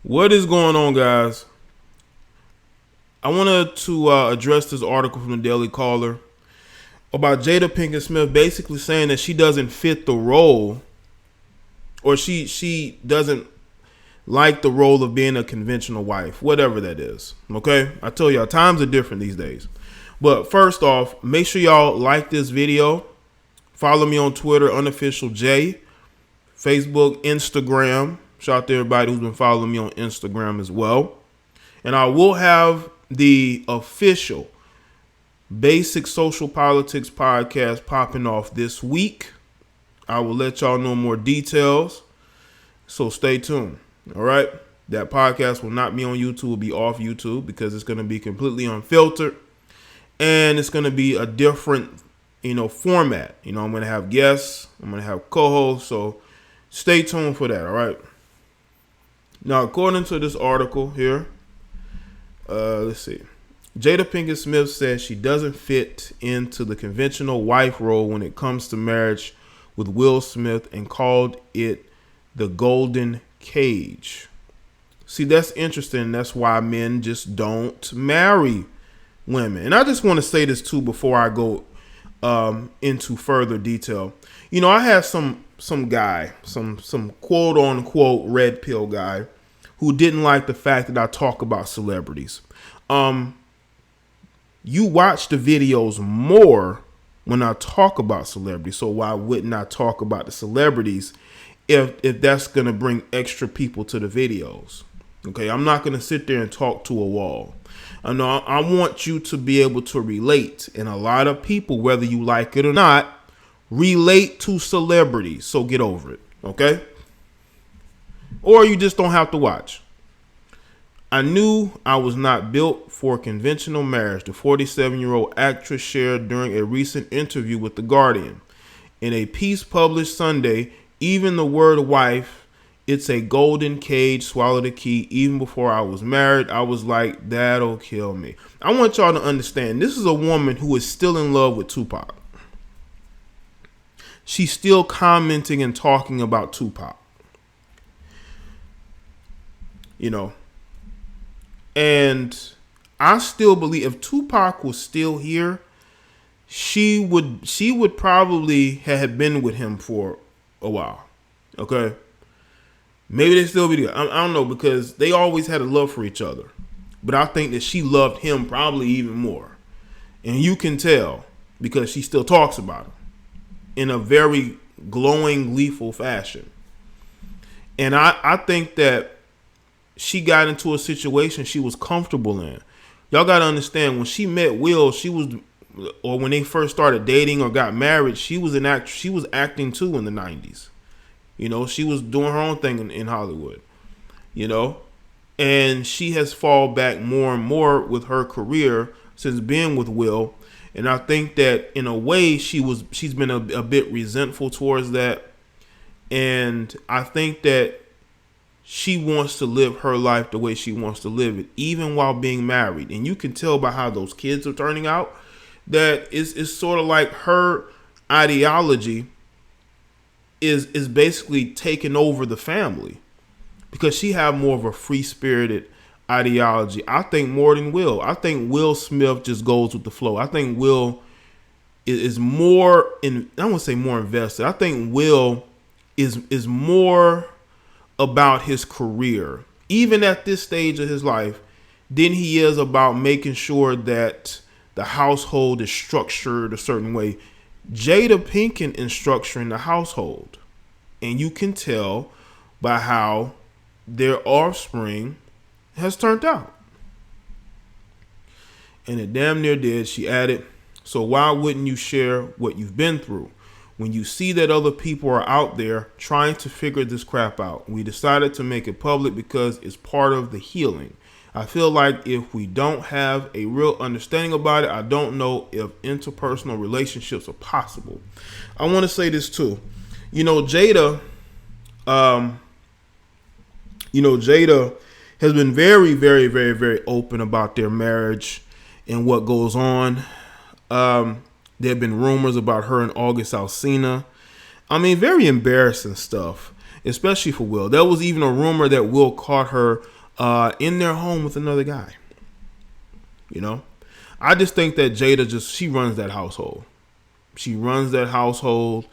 What is going on, guys? I wanted to address this article from the Daily Caller about Jada Pinkett Smith basically saying that she doesn't fit the role, or she doesn't like the role of being a conventional wife, whatever that is. Okay, I tell y'all, times are different these days. But first off, make sure y'all like this video. Follow me on Twitter, unofficial J, Facebook, Instagram. Shout out to everybody who's been following me on Instagram as well. And I will have the official Basic Social Politics podcast popping off this week. I will let y'all know more details, so stay tuned. All right, that podcast will not be on YouTube, it will be off YouTube because it's going to be completely unfiltered, and it's going to be a different, format. I'm going to have guests, I'm going to have co-hosts, so stay tuned for that. All right. Now, according to this article here, let's see. Jada Pinkett Smith says she doesn't fit into the conventional wife role when it comes to marriage with Will Smith and called it the golden cage. See, that's interesting. That's why men just don't marry women. And I just want to say this too before I go into further detail. I had some guy, some quote unquote red pill guy who didn't like the fact that I talk about celebrities. You watch the videos more when I talk about celebrities, so why wouldn't I talk about the celebrities if that's going to bring extra people to the videos? Okay, I'm not going to sit there and talk to a wall. I know I want you to be able to relate, and a lot of people, whether you like it or not, relate to celebrities, so get over it, okay? Or you just don't have to watch. I knew I was not built for conventional marriage, the 47-year-old actress shared during a recent interview with The Guardian. In a piece published Sunday, even the word wife, it's a golden cage, swallow the key. Even before I was married, I was like, that'll kill me. I want y'all to understand, this is a woman who is still in love with Tupac. She's still commenting and talking about Tupac. And I still believe if Tupac was still here, she would probably have been with him for a while. Okay? Maybe they still be together. I don't know, because they always had a love for each other. But I think that she loved him probably even more. And you can tell because she still talks about him in a very glowing, gleeful fashion. And I think that she got into a situation she was comfortable in. Y'all got to understand, when she met Will, or when they first started dating or got married, she was acting too in the 90s. She was doing her own thing in Hollywood. And she has fallen back more and more with her career since being with Will. And I think that in a way she's been a bit resentful towards that. And I think that she wants to live her life the way she wants to live it, even while being married. And you can tell by how those kids are turning out that it's sort of like her ideology is basically taking over the family, because she have more of a free-spirited ideology. I think more than Will. I think Will Smith just goes with the flow. I think Will is more in. I won't say more invested. I think Will is more about his career, even at this stage of his life, than he is about making sure that the household is structured a certain way. Jada Pinkett is structuring the household, and you can tell by how their offspring has turned out. And it damn near did. She added, so why wouldn't you share what you've been through? When you see that other people are out there trying to figure this crap out, we decided to make it public because it's part of the healing. I feel like if we don't have a real understanding about it, I don't know if interpersonal relationships are possible. I want to say this too. Jada, Jada has been very, very, very, very open about their marriage and what goes on. There have been rumors about her and August Alsina. I mean, very embarrassing stuff. especially for Will. There was even a rumor that Will caught her in their home with another guy. You know, I just think that Jada she runs that household. She runs that household,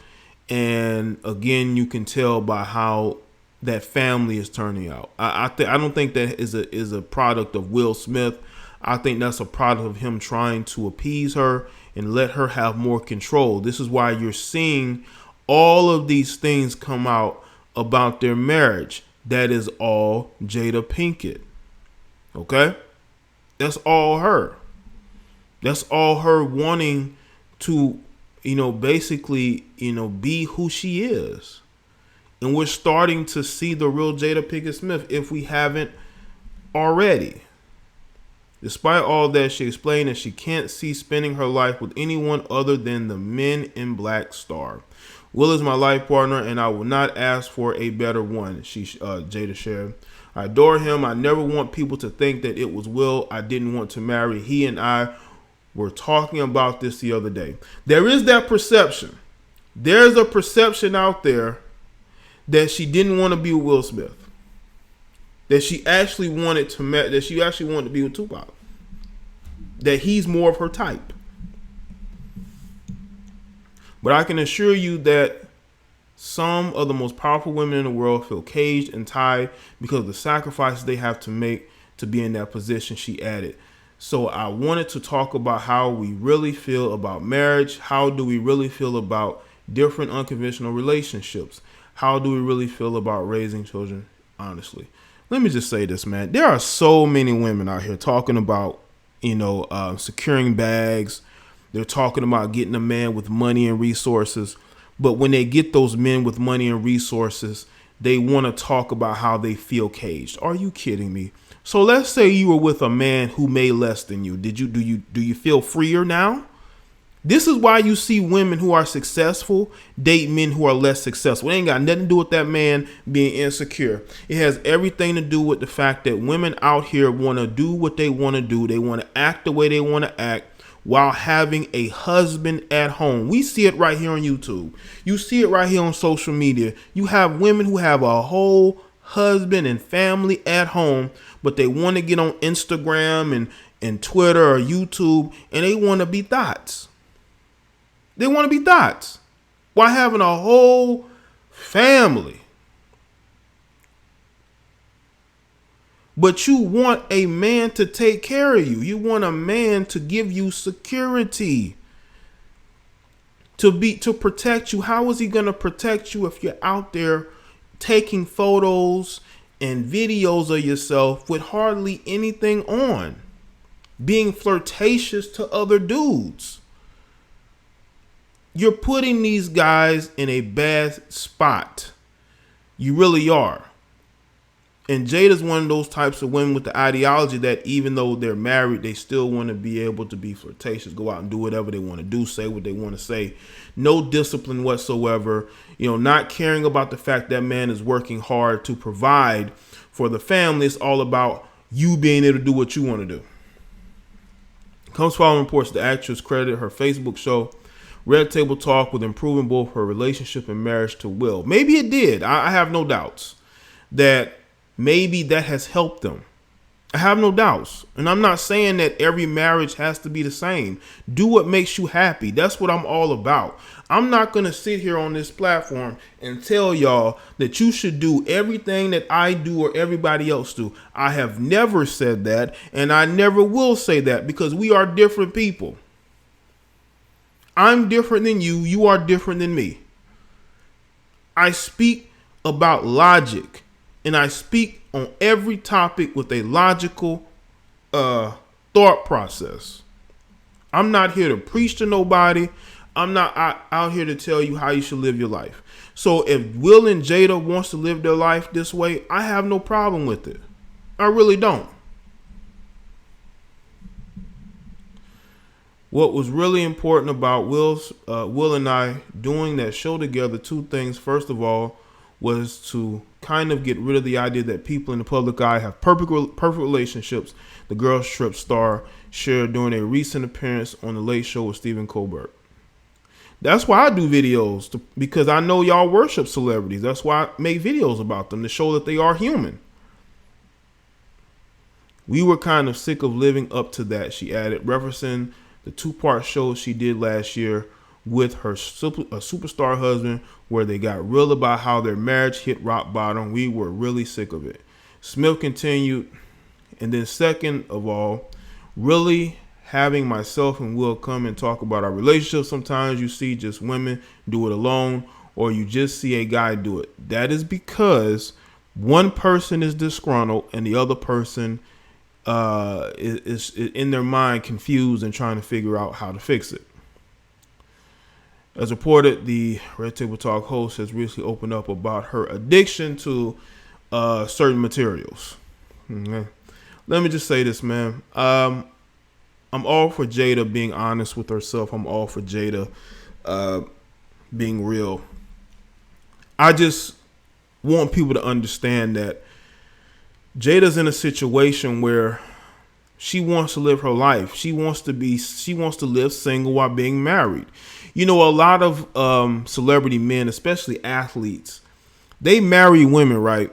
and again, you can tell by how that family is turning out. I don't think that is a product of Will Smith. I think that's a product of him trying to appease her and let her have more control. This is why you're seeing all of these things come out about their marriage. That is all Jada Pinkett. Okay? That's all her. That's all her wanting to, basically, be who she is. And we're starting to see the real Jada Pinkett Smith if we haven't already. Despite all that, she explained that she can't see spending her life with anyone other than the Men in Black star. Will is my life partner, and I will not ask for a better one, Jada shared. I adore him. I never want people to think that it was Will I didn't want to marry. He and I were talking about this the other day. There is that perception. There's a perception out there that she didn't want to be with Will Smith. That she actually wanted to be with Tupac. That he's more of her type. But I can assure you that some of the most powerful women in the world feel caged and tied because of the sacrifices they have to make to be in that position, she added. So I wanted to talk about how we really feel about marriage. How do we really feel about different unconventional relationships? How do we really feel about raising children, honestly? Let me just say this, man. There are so many women out here talking about, securing bags. They're talking about getting a man with money and resources. But when they get those men with money and resources, they want to talk about how they feel caged. Are you kidding me? So let's say you were with a man who made less than you. Do you feel freer now? This is why you see women who are successful date men who are less successful. It ain't got nothing to do with that man being insecure. It has everything to do with the fact that women out here want to do what they want to do. They want to act the way they want to act while having a husband at home. We see it right here on YouTube. You see it right here on social media. You have women who have a whole husband and family at home, but they want to get on Instagram and Twitter or YouTube, and they want to be thoughts. They want to be thoughts while having a whole family. But you want a man to take care of you. You want a man to give you security, to protect you. How is he going to protect you if you're out there taking photos and videos of yourself with hardly anything on, being flirtatious to other dudes? You're putting these guys in a bad spot. You really are. And Jada's one of those types of women with the ideology that even though they're married, they still want to be able to be flirtatious, go out and do whatever they want to do, say what they want to say. No discipline whatsoever. Not caring about the fact that man is working hard to provide for the family. It's all about you being able to do what you want to do. Comes following reports the actress credited her Facebook show Red Table Talk with improving both her relationship and marriage to Will. Maybe it did. I have no doubts that maybe that has helped them. I have no doubts. And I'm not saying that every marriage has to be the same. Do what makes you happy. That's what I'm all about. I'm not going to sit here on this platform and tell y'all that you should do everything that I do or everybody else do. I have never said that, and I never will say that, because we are different people. I'm different than you. You are different than me. I speak about logic, and I speak on every topic with a logical thought process. I'm not here to preach to nobody. I'm not out here to tell you how you should live your life. So if Will and Jada wants to live their life this way, I have no problem with it. I really don't. What was really important about Will and I doing that show together, two things. First of all, was to kind of get rid of the idea that people in the public eye have perfect relationships. The Girls Trip star shared during a recent appearance on The Late Show with Stephen Colbert. That's why I do videos, because I know y'all worship celebrities. That's why I make videos about them, to show that they are human. We were kind of sick of living up to that, she added, referencing the 2-part show she did last year with her superstar husband, where they got real about how their marriage hit rock bottom. We were really sick of it. Smith continued, and then second of all, really having myself and Will come and talk about our relationship. Sometimes you see just women do it alone, or you just see a guy do it. That is because one person is disgruntled and the other person is in their mind confused and trying to figure out how to fix it. As reported, the Red Table Talk host has recently opened up about her addiction to certain materials. Okay. Let me just say this, man. I'm all for Jada being honest with herself. I'm all for Jada being real. I just want people to understand that Jada's in a situation where she wants to live her life. She wants to live single while being married. You know, a lot of celebrity men, especially athletes, they marry women, right,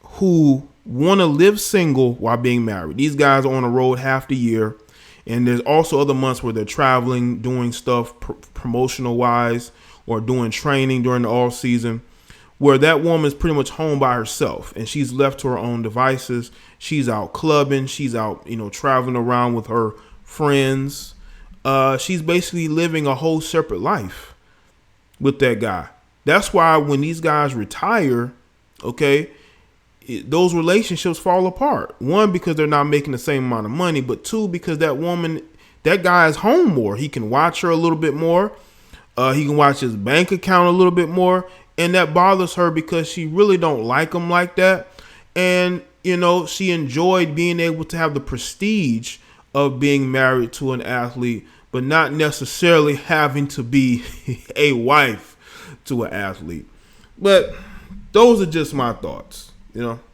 who want to live single while being married. These guys are on the road half the year. And there's also other months where they're traveling, doing stuff promotional wise, or doing training during the off season, where that woman is pretty much home by herself and she's left to her own devices. She's out clubbing. She's out, traveling around with her friends. She's basically living a whole separate life with that guy. That's why when these guys retire, okay, those relationships fall apart. One, because they're not making the same amount of money, but two, because that guy is home more. He can watch her a little bit more. He can watch his bank account a little bit more. And that bothers her because she really don't like him like that. And, she enjoyed being able to have the prestige of being married to an athlete, but not necessarily having to be a wife to an athlete. But those are just my thoughts.